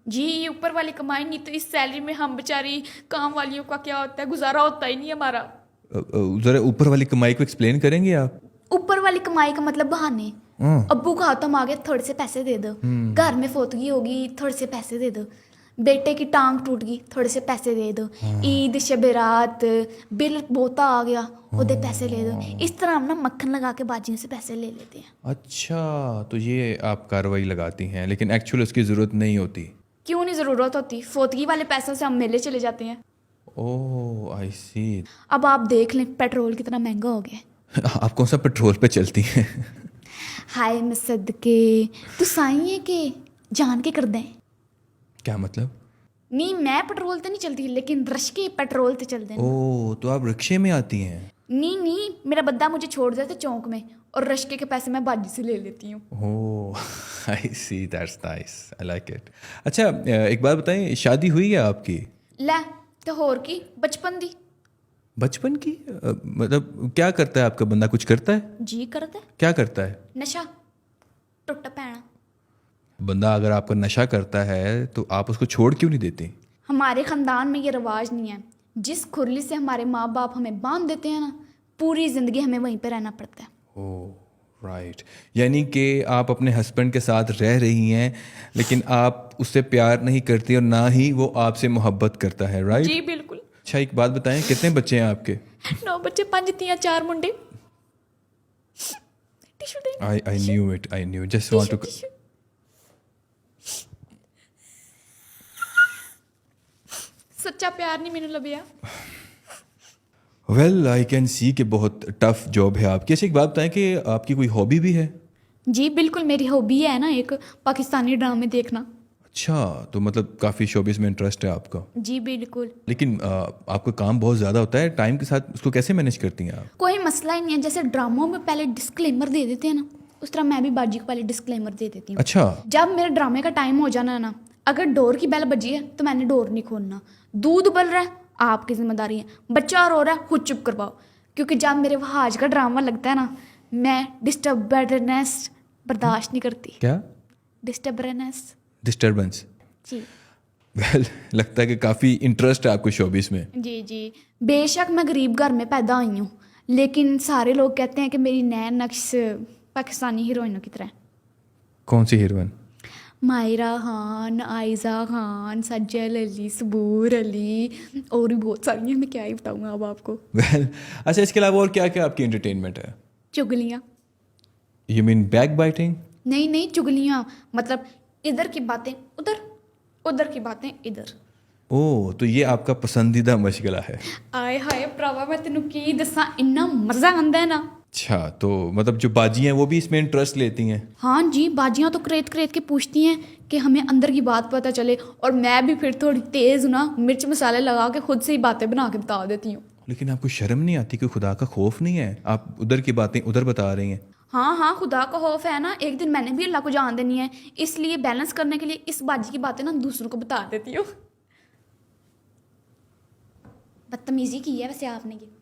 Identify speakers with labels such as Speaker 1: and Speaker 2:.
Speaker 1: جی یہ اوپر والی کمائی، نہیں تو اس سیلری میں ہم بیچاری کام والیوں کا کیا ہوتا ہے، گزارا ہوتا ہی نہیں ہمارا۔
Speaker 2: ذرا اوپر والی کمائی کو ایکسپلین کریں گے آپ؟
Speaker 1: اوپر والی کمائی کا مطلب بہانے، ابو کا ہاتھوں مانگے تھوڑے سے پیسے دے دو، گھر میں فوتگی ہوگی تھوڑے سے پیسے دے دو، بیٹے کی ٹانگ ٹوٹ گئی تھوڑے سے پیسے دے دو، عید شب رات بل بوتا آ گیا ادھے پیسے لے دو۔ اس طرح ہم نا مکھن لگا کے باجیوں سے پیسے لے لیتے ہیں۔
Speaker 2: اچھا، تو یہ آپ کارروائی لگاتی ہیں لیکن ایکچولی اس کی ضرورت نہیں ہوتی؟
Speaker 1: کیوں نہیں ضرورت ہوتی، فوتگی والے پیسوں سے ہم میلے چلے جاتے ہیں۔
Speaker 2: اوہ آئی سی۔
Speaker 1: اب آپ دیکھ لیں پیٹرول کتنا مہنگا ہو گیا۔
Speaker 2: آپ کون سا پیٹرول پہ چلتی ہیں؟
Speaker 1: ہائے میں صدقے تو سائی ہے کہ جان کے کر دیں۔
Speaker 2: کیا مطلب؟
Speaker 1: نہیں میں پیٹرول تو نہیں چلتی لیکن رشکے پیٹرول تو چل دیں۔
Speaker 2: اوہ تو آپ رکشے میں آتی ہیں؟
Speaker 1: نہیں میرا بدہ مجھے چھوڑ دیتا چونک میں، اور رشکے کے پیسے میں باجی سے لے لیتی ہوں۔
Speaker 2: Oh I see, that's nice, I like it. اچھا ایک بات بتائیں، شادی ہوئی ہے آپ کی؟
Speaker 1: لے تو ہور کی بچپن دی۔
Speaker 2: بچپن کی؟ مطلب کیا کرتا ہے آپ کا بندہ، کچھ کرتا ہے؟
Speaker 1: جی کرتا ہے
Speaker 2: کیا کرتا ہے؟
Speaker 1: نشہ ٹوٹا پینا۔
Speaker 2: بندہ اگر آپ کا نشہ کرتا ہے تو آپ اس کو چھوڑ کیوں نہیں دیتے؟
Speaker 1: ہمارے خاندان میں یہ رواج نہیں ہے، جس کھرلی سے ہمارے ماں باپ ہمیں باندھ دیتے ہیں نا، پوری زندگی ہمیں وہیں پہ رہنا پڑتا ہے۔
Speaker 2: اوہ رائٹ، یعنی کہ آپ اپنے ہسبینڈ کے ساتھ رہ رہی ہیں لیکن آپ اس سے پیار نہیں کرتی اور نہ ہی وہ آپ سے محبت کرتا ہے، رائٹ؟
Speaker 1: جی بالکل۔
Speaker 2: اچھا ایک بات بتائیں، کتنے بچے ہیں آپ کے؟
Speaker 1: 9 بچے 5 تیاں 4 Monday. Tissue they.
Speaker 2: I knew it, I knew it. Just want to...
Speaker 1: tissue. سچا پیار نہیں مینوں لبیا۔
Speaker 2: Well, I can see کہ بہت ٹف جاب ہے آپ کی۔ اچھا ایک بات بتائیں کہ آپ کی کوئی ہابی بھی ہے؟
Speaker 1: جی بالکل، میری ہابی ہے نا ایک پاکستانی ڈرامے دیکھنا۔
Speaker 2: اچھا تو مطلب کافی شوبز میں انٹرسٹ ہے آپ کا؟
Speaker 1: جی بالکل۔
Speaker 2: لیکن آپ کا کام بہت زیادہ ہوتا ہے، ٹائم کے ساتھ اس کو کیسے مینیج کرتی ہیں آپ؟
Speaker 1: کوئی مسئلہ ہی نہیں ہے، جیسے ڈراموں میں پہلے ڈسکلیمر دے دیتے ہیں نا، اس طرح میں بھی باجی کو پہلے ڈسکلیمر دے دیتی ہوں۔
Speaker 2: اچھا
Speaker 1: جب میرے ڈرامے کا ٹائم ہو جانا ہے نا، اگر ڈور کی بیل بجی ہے تو میں نے ڈور نہیں کھولنا، دودھ ابل رہا ہے آپ کی ذمہ داری ہے، بچہ رو رہا ہے خود چپ کرواؤ، کیونکہ جب میرے وہاج کا ڈرامہ لگتا ہے نا، میں ڈسٹربنس برداشت نہیں کرتی۔
Speaker 2: کیا؟ ڈسٹربنس؟
Speaker 1: جی
Speaker 2: ویل لگتا ہے کہ کافی انٹرسٹ ہے آپ کو شوبز میں۔
Speaker 1: جی جی، بے شک میں غریب گھر میں پیدا ہوئی ہوں، لیکن سارے لوگ کہتے ہیں کہ میری نئے نقش پاکستانی ہیروئنوں کی طرح ہے۔
Speaker 2: کون سی ہیروئن؟
Speaker 1: مائرہ خان، آئزہ خان، سجل علی، صبور علی، اور بھی بہت ساری ہیں، میں کیا ہی بتاؤں گا اب آپ کو۔
Speaker 2: ویل اچھا اس کے علاوہ اور کیا کیا آپ کی انٹرٹینمنٹ ہے؟
Speaker 1: چگلیاں۔
Speaker 2: You mean backbiting?
Speaker 1: نہیں چگلیاں مطلب ادھر کی باتیں ادھر، ادھر کی باتیں ادھر۔
Speaker 2: اوہ تو یہ آپ کا پسندیدہ مشغلہ ہے؟
Speaker 1: آئے ہائے پراوا میں تینوں کی دساں، اتنا مزہ آندا ہے نا۔
Speaker 2: اچھا تو مطلب جو باجی ہیں وہ بھی اس میں انٹرسٹ لیتی ہیں؟
Speaker 1: ہاں جی، باجیاں تو کریت کے پوچھتی ہیں کہ ہمیں اندر کی بات پتہ چلے، اور میں بھی پھر تھوڑی تیز نا مرچ مسالے لگا کے خود سے ہی باتیں بنا کے بتا دیتی ہوں۔
Speaker 2: لیکن آپ کو شرم نہیں آتی، کوئی خدا کا خوف نہیں ہے؟ آپ ادھر کی باتیں ادھر بتا رہی ہیں۔
Speaker 1: ہاں خدا کا خوف ہے نا، ایک دن میں نے بھی اللہ کو جان دینی ہے، اس لیے بیلنس کرنے کے لیے اس باجی کی باتیں نا دوسروں کو بتا دیتی ہوں۔ بدتمیزی کی ہے ویسے آپ نے یہ۔